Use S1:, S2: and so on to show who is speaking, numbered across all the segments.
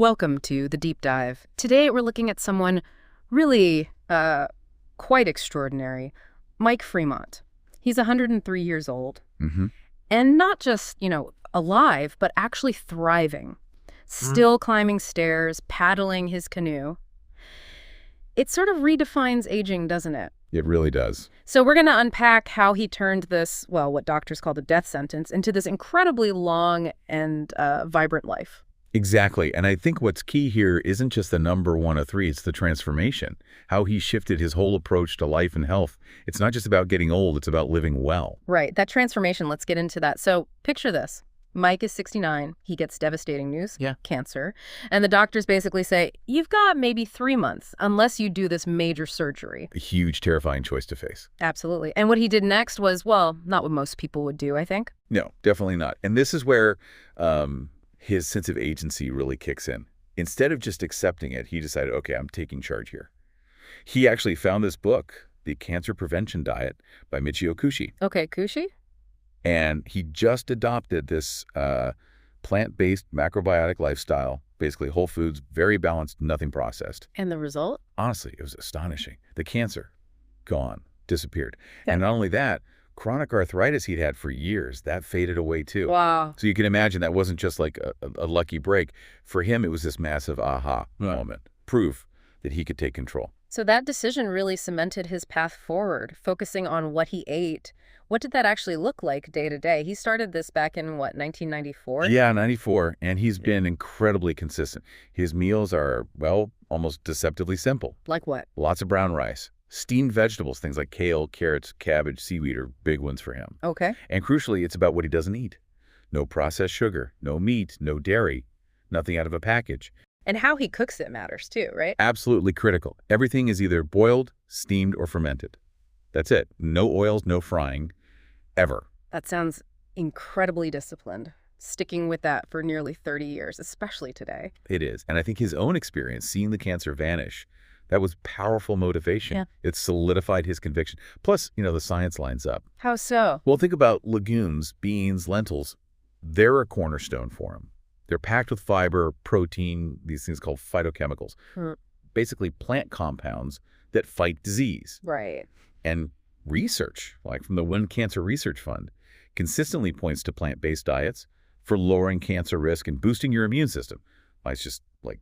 S1: Welcome to The Deep Dive. Today we're looking at someone really quite extraordinary, Mike Fremont. He's 103 years old, and not just, alive, but actually thriving, still climbing stairs, paddling his canoe. It sort of redefines aging, doesn't it?
S2: It really does.
S1: So we're going to unpack how he turned this, well, what doctors call the death sentence, into this incredibly long and vibrant life.
S2: Exactly. And I think what's key here isn't just the number 103, it's the transformation, how he shifted his whole approach to life and health. It's not just about getting old, it's about living well.
S1: Right. That transformation, let's get into that. So picture this. Mike is 69. He gets devastating news, cancer. And the doctors basically say, you've got maybe 3 months unless you do this major surgery.
S2: A huge, terrifying choice to face.
S1: Absolutely. And what he did next was, well, not what most people would do, I think.
S2: No, definitely not. And this is where his sense of agency really kicks in. Instead of just accepting it, he decided, okay, I'm taking charge here. He actually found this book, The Cancer Prevention Diet by Michio Kushi.
S1: Okay, Kushi?
S2: And he just adopted this plant-based macrobiotic lifestyle, basically whole foods, very balanced, nothing processed.
S1: And the result?
S2: Honestly, it was astonishing. The cancer, gone, disappeared. Yeah. And not only that, chronic arthritis he'd had for years, that faded away too.
S1: Wow.
S2: So you can imagine that wasn't just like a lucky break. For him, it was this massive aha moment, proof that he could take control.
S1: So that decision really cemented his path forward, focusing on what he ate. What did that actually look like day to day? He started this back in, what, 1994?
S2: Yeah, 94, and he's been incredibly consistent. His meals are, well, almost deceptively simple.
S1: Like what?
S2: Lots of brown rice. Steamed vegetables, things like kale, carrots, cabbage, seaweed are big ones for him.
S1: Okay.
S2: And crucially, it's about what he doesn't eat. No processed sugar, no meat, no dairy, nothing out of a package.
S1: And how he cooks it matters too, right?
S2: Absolutely critical. Everything is either boiled, steamed, or fermented. That's it. No oils, no frying, ever.
S1: That sounds incredibly disciplined, sticking with that for nearly 30 years, especially today.
S2: It is. And I think his own experience, seeing the cancer vanish, that was powerful motivation.
S1: Yeah.
S2: It solidified his conviction. Plus, the science lines up.
S1: How so?
S2: Well, think about legumes, beans, lentils. They're a cornerstone for him. They're packed with fiber, protein, these things called phytochemicals. Basically plant compounds that fight disease.
S1: Right.
S2: And research, like from the One Cancer Research Fund, consistently points to plant-based diets for lowering cancer risk and boosting your immune system. It's just like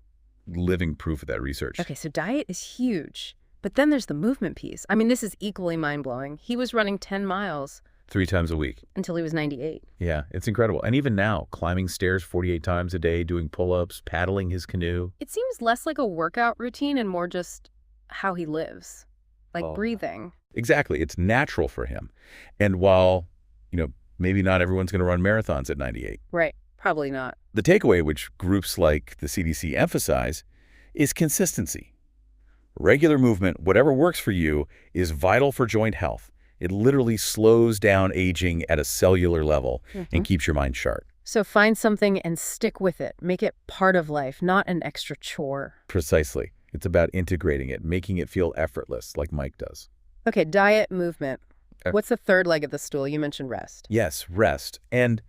S2: living proof of that research.
S1: Okay, so diet is huge. But then there's the movement piece. I mean, this is equally mind-blowing. He was running 10 miles.
S2: 3 times a week.
S1: Until he was 98.
S2: Yeah, it's incredible. And even now, climbing stairs 48 times a day, doing pull-ups, paddling his canoe.
S1: It seems less like a workout routine and more just how he lives, like breathing.
S2: Exactly. It's natural for him. And while, maybe not everyone's going to run marathons at 98.
S1: Right. Probably not.
S2: The takeaway, which groups like the CDC emphasize, is consistency. Regular movement, whatever works for you, is vital for joint health. It literally slows down aging at a cellular level and keeps your mind sharp.
S1: So find something and stick with it. Make it part of life, not an extra chore.
S2: Precisely. It's about integrating it, making it feel effortless, like Mike does.
S1: Okay, diet, movement. What's the third leg of the stool? You mentioned rest.
S2: Yes, rest. And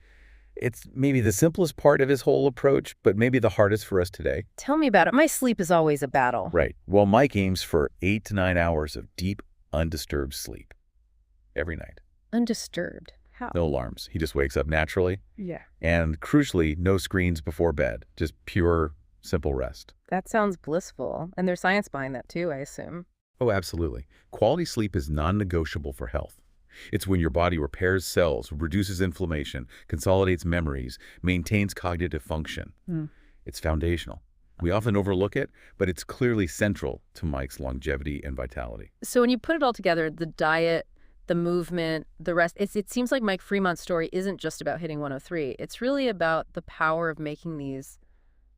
S2: it's maybe the simplest part of his whole approach, but maybe the hardest for us today.
S1: Tell me about it. My sleep is always a battle.
S2: Right. Well, Mike aims for 8 to 9 hours of deep, undisturbed sleep every night.
S1: Undisturbed? How?
S2: No alarms. He just wakes up naturally.
S1: Yeah.
S2: And crucially, no screens before bed. Just pure, simple rest.
S1: That sounds blissful. And there's science behind that too, I assume.
S2: Oh, absolutely. Quality sleep is non-negotiable for health. It's when your body repairs cells, reduces inflammation, consolidates memories, maintains cognitive function. It's foundational. We often overlook it, but it's clearly central to Mike's longevity and vitality.
S1: So when you put it all together, the diet, the movement, the rest, it seems like Mike Fremont's story isn't just about hitting 103. It's really about the power of making these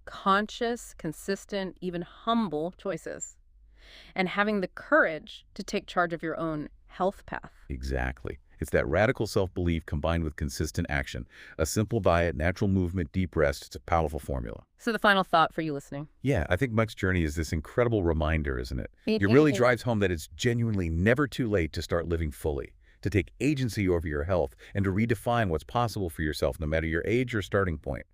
S1: conscious, consistent, even humble choices and having the courage to take charge of your own health path.
S2: Exactly. It's that radical self-belief combined with consistent action. A simple diet, natural movement, deep rest. It's a powerful formula.
S1: So the final thought for you listening.
S2: Yeah, I think Mike's journey is this incredible reminder, isn't it? It really drives home that it's genuinely never too late to start living fully, to take agency over your health, and to redefine what's possible for yourself no matter your age or starting point.